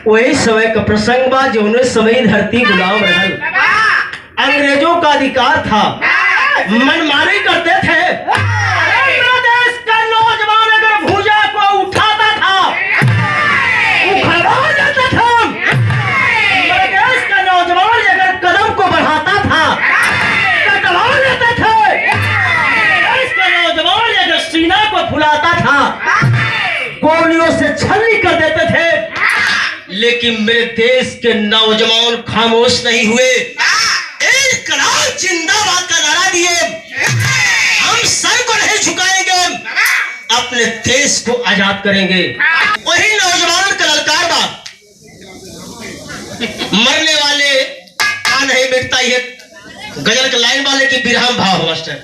वही समय का प्रसंग बा जो समय धरती गुलाम रहल, अंग्रेजों का अधिकार था, मनमानी करते थे। देश का नौजवान अगर भुजा को उठाता था, उखड़वा देता था। देश का नौजवान अगर कदम को बढ़ाता था, कटवा लेते थे। देश का नौजवान अगर सीना को फुलाता था, गोलियों से छलनी कर देते थे। लेकिन मेरे देश के नौजवान खामोश नहीं हुए, इनकलाब जिंदाबाद का नारा दिए। हम सर को नहीं झुकाएंगे, अपने देश को आजाद करेंगे। वही नौजवान का ललकार बा, मरने वाले का नहीं मिटता। ये गजल के लाइन वाले की विराम भाव मास्टर।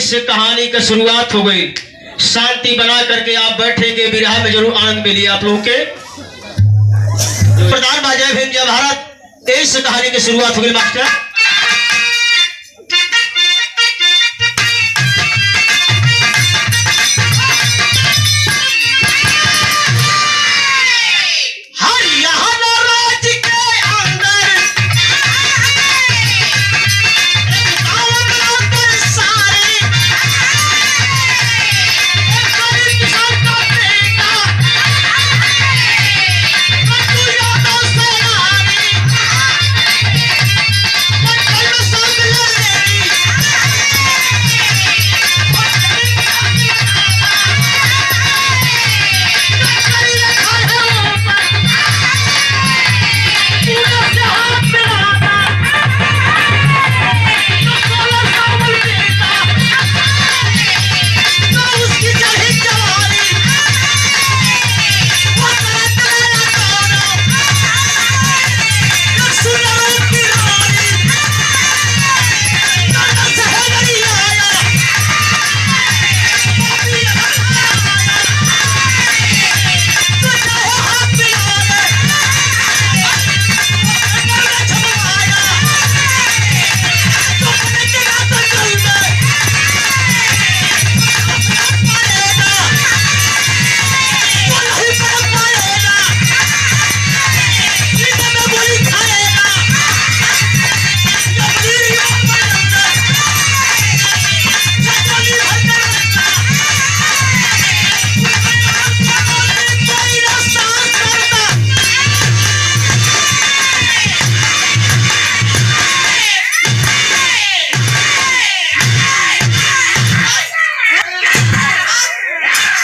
से कहानी की शुरुआत हो गई। शांति बना करके आप बैठेंगे, विरह में जरूर आनंद मिलिए आप लोगों के। प्रधान बाजय भीम जय भारत, इस कहानी की शुरुआत हो गई मास्टर।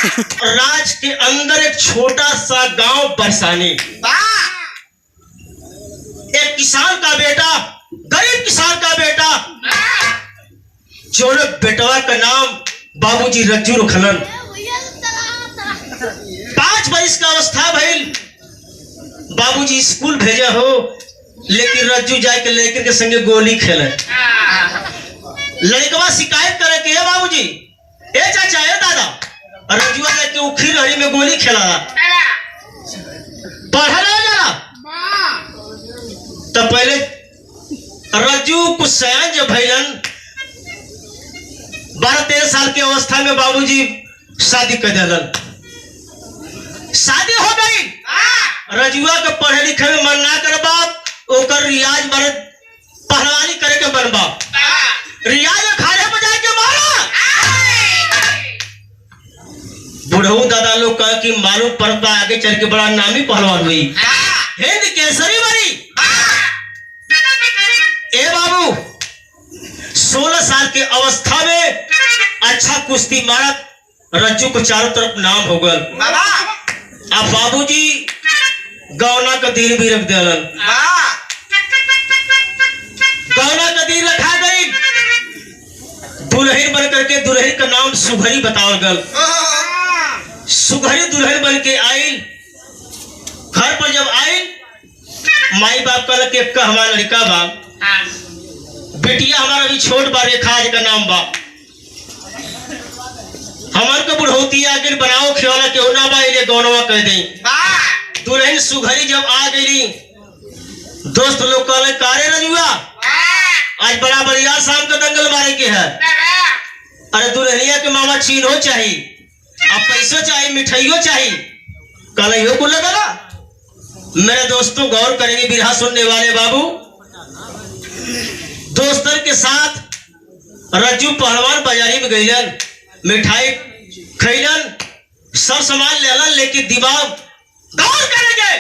राज के अंदर एक छोटा सा गांव बरसाने, एक किसान का बेटा, गरीब किसान का बेटा, जो बेटवा का नाम बाबूजी रज्जू रखलन। 5 वर्ष का अवस्था भइल, बाबूजी स्कूल भेजा हो, लेकिन रज्जू जाए के लेकर के संगे गोली खेले। लड़कवा शिकायत करे के बाबूजी, ए चाचा, ए दादा, रजुआ लेके उखी लड़ी में गोली खेला पढ़ा जरा। तो पहले रज्जू कुछ सयान जब भैलन 12-13 साल की अवस्था में बाबूजी शादी कर दिलन। शादी हो गई, रजुआ के पढ़े लिखे में मन ना कर बाप, ओकर रियाज बर पहलवानी करे के बनबा, रियाज अखाड़े में जाके मारा। बुढ़ऊ दादा लोग कहा कि मालूम पड़ता आगे चल के बड़ा नामी पहलवान हुई, हिंद केसरी बनी। ए बाबू 16 साल के अवस्था में अच्छा कुश्ती मारत रज्जू को चारों तरफ नाम हो गल। अब बाबूजी गौना का दिन भी रख दिलन। गौना का दिन रखा गई, दुल्हन बन करके दुल्हन का नाम सुघरी बतावल गल। सुघरी दुल्हन बन के आयल, घर पर जब आयल, माई बाप कहल के हमारा लड़का बा, बेटिया हमारा अभी छोट बा, रेखा का नाम बा, हमार के बुढ़ौती आगे बनाओ खिलौना के ना बा, इले गौनवा कह दे। दुल्हन सुघरी जब आ गई, दोस्त लोग कहले कारे रजुआ, आज बड़ा बढ़िया शाम का दंगल मारे के है। अरे दुल्हनिया के मामा चीनो चाहिए, अब पैसों चाहिए, मिठाइयों चाहिए, कहले यो को लगा। मेरे दोस्तों गौर करेंगे, बिरहा सुनने वाले बाबू, दोस्तों के साथ रज्जू पहलवान बाजारी में गईलन, मिठाई खैलन, सब सामान लेलन, लेकिन दिमाग गौर करेंगे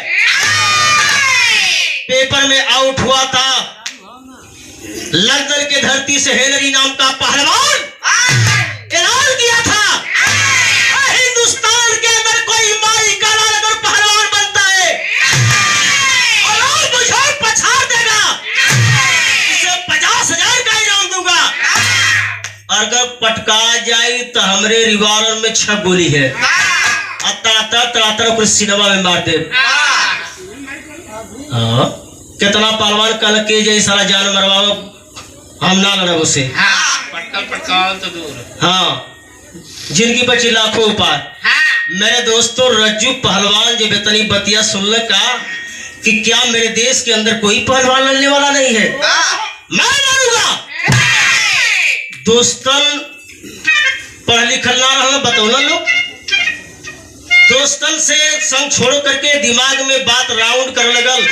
पेपर में आउट हुआ था लंदन के धरती से हेनरी नाम का पहलवान ऐलान किया था, हिंदुस्तान के अंदर कोई माई का लाल अगर पहलवान बनता है और मुझे पछाड़ देगा, इसे 50,000 का इनाम दूंगा। अगर पटका जाए तो हमरे रिवाल्वर में 6 गोली है, तरातर सिनेमा में मार दे। कितना पहलवान कल के जाए सारा जान मरवाओ, हम ना लड़े उसे। पटकाओ तो दूर, हाँ जिंदगी बची लाखों उपाय। मेरे दोस्तों रज्जू पहलवान जो बेतनी बतिया सुनने का कि क्या मेरे देश के अंदर कोई पहलवान लड़ने वाला नहीं है, मैं लड़ूंगा। दोस्तन पढ़ लिखल ना रहा, बतौला लोग दोस्तन से संग छोड़ करके दिमाग में बात राउंड कर लगल,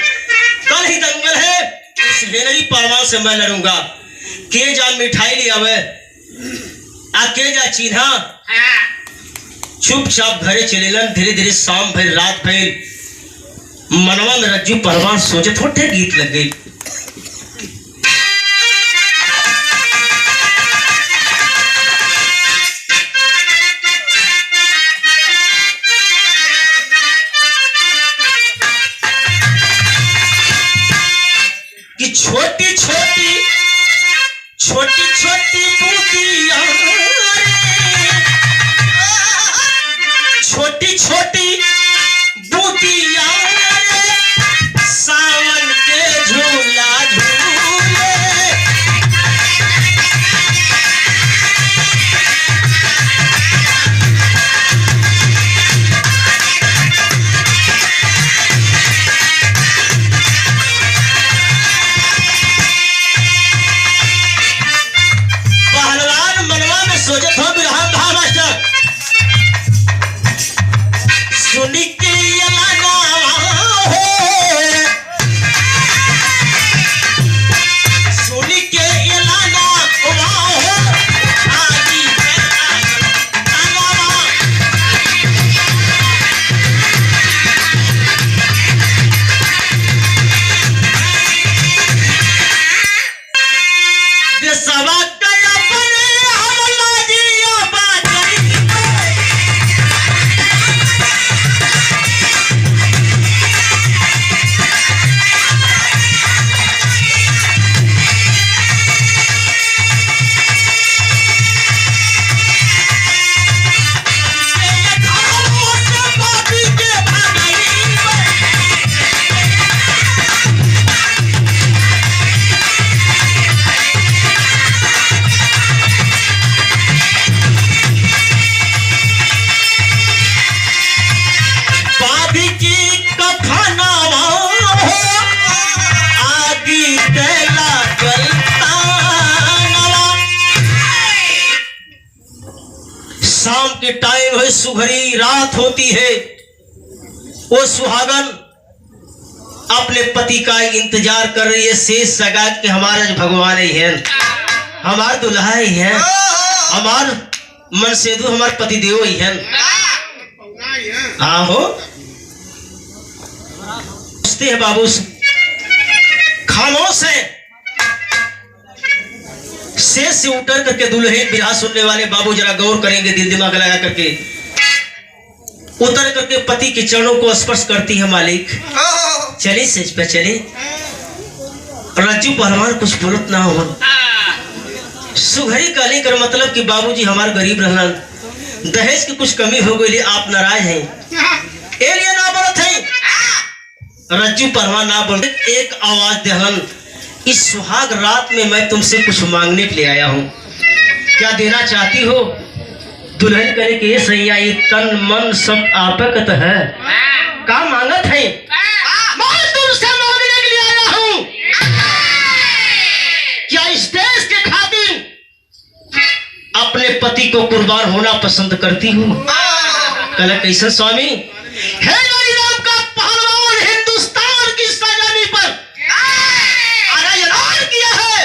कल ही दंगल है, उस हेनरी पहलवान से मैं लड़ूंगा। के जा मिठाई ले आवे, आ के जा चिन्हा, चुपचाप घरे चलेलन। धीरे धीरे शाम भइल, रात भइल, मनवा में रज्जू पहलवान सोचे थोड़े गीत लग गई। छोटी छोटी छोटी छोटी बूटियां, छोटी छोटी बूटियां, सावन के झूले शाम के टाइम है, सुघरी रात होती है। वो सुहागन अपने पति का इंतजार कर रही है, शेष सगा के हमारा भगवान ही है, हमार दुल्हा ही है, हमार मन से दू हमार पति देव ही है। हाँ हो है बाबू, खामोश है। शेष से उतर करके दुल्हे बिरहा सुनने वाले बाबू जरा गौर करेंगे, दिल दिमाग लगा करके उतर करके पति के चरणों को स्पर्श करती है। मालिक चले सेज पे चले। रज्जू पहलवान कुछ बोलत ना हो। सुघरी कहने कर मतलब कि बाबूजी हमारे गरीब रहलन, दहेज की कुछ कमी हो गई, आप नाराज हैं, एलिया ना बोलत है। रज्जू पहलवान ना बोल, एक आवाज दहलन, इस सुहाग रात में मैं तुमसे कुछ मांगने के लिए आया हूँ, क्या देना चाहती हो? दुल्हन करे कि ये सैया, ये तन मन सब आपकत है, क्या मांगत है? मैं तुमसे मांगने के लिए आया हूँ, क्या इस देश के खातिर अपने पति को कुर्बान होना पसंद करती हूँ? कल कैसे स्वामी? हे राम का पहलवान हिंदुस्तान की सरजमी पर ऐलान किया है,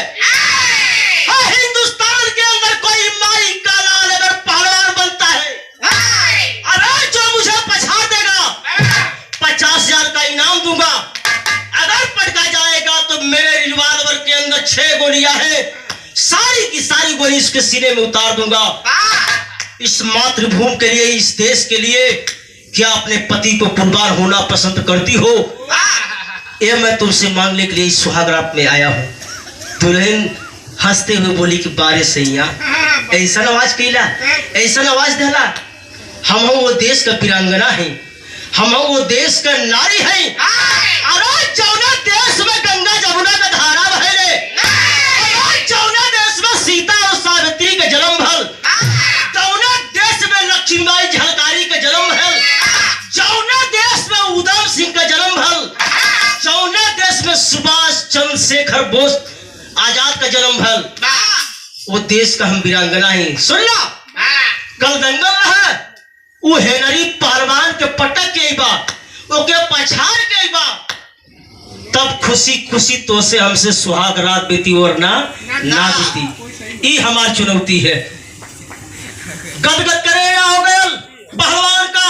हिंदुस्तान के अंदर कोई माई का लाल अगर पहलवान बनता है, अरे जो मुझे पछाड़ देगा 50,000 का इनाम दूंगा, अगर पटका जाएगा तो मेरे रिवाल्वर के अंदर 6 गोलियां है, सारी की सारी गोली इसके सीने में उतार दूंगा। इस मातृभूमि के लिए, इस देश के लिए क्या अपने पति को कुर्बान होना पसंद करती हो? ये मैं तुमसे मांगने के लिए इस सुहाग रात में आया हूँ। दुल्हन हंसते हुए बोली कि बारे सैया, ऐसा आवाज कैला, ऐसा आवाज देला, हम वो देश का वीरांगना है, हम वो देश का नारी है। अरे जौना देश में गंगा जमुना का धारा बहे, अरे जौना देश में सीता और सावित्री का जन्म भल, जौना देश में लक्ष्मीबाई झलकारी का जन्म भल, जौना देश में उधम सिंह का जन्म भल, जौना देश में सुभाष चंद्रशेखर बोस आजाद का जन्म भल, वो देश का हम वीरांगना है। सुन ला, कल दंगल रहा, वो हेनरी पहलवान के पटक के बा, ओके पछाड़ के बा, तब खुशी खुशी तो से हमसे सुहाग रात बीती और ना बीती। ये हमारी चुनौती है। गदगद करेगा हो गया पहलवान का,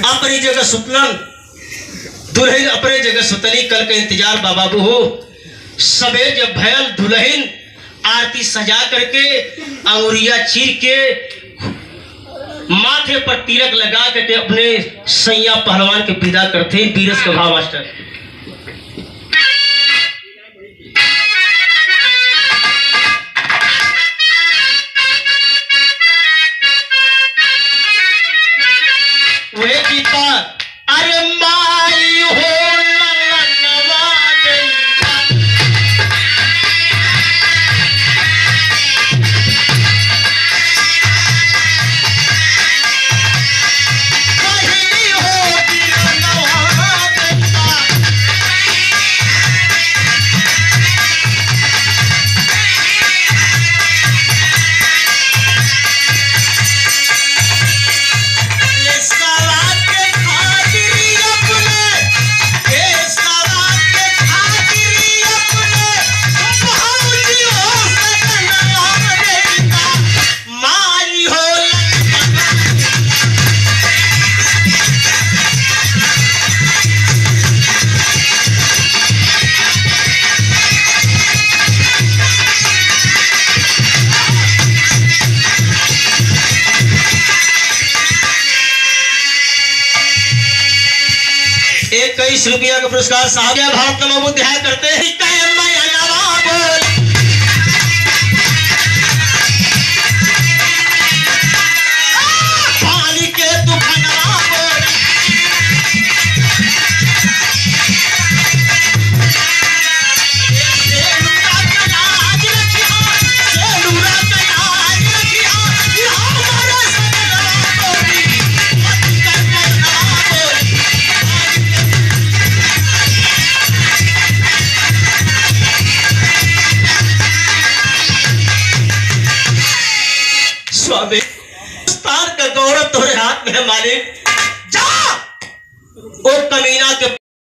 अपनी जगह सुतलन, दुल्हन अपने जगह सुतली। कल का इंतजार बाबू हो। सवेर जब भयल दुल्हन आरती सजा करके, अंगुरिया चीर के, माथे पर तिलक लगा करके अपने सैया पहलवान के विदा करते। बीरस का भाव मास्टर। वे गीता, अरे माई हो ₹21 का पुरस्कार साहब भारत में मुद्दा करते हैं। पानी के स्वामी हिंदुस्तान का गौरव तुम्हारे हाथ में है मालिक। जा वो कमीना के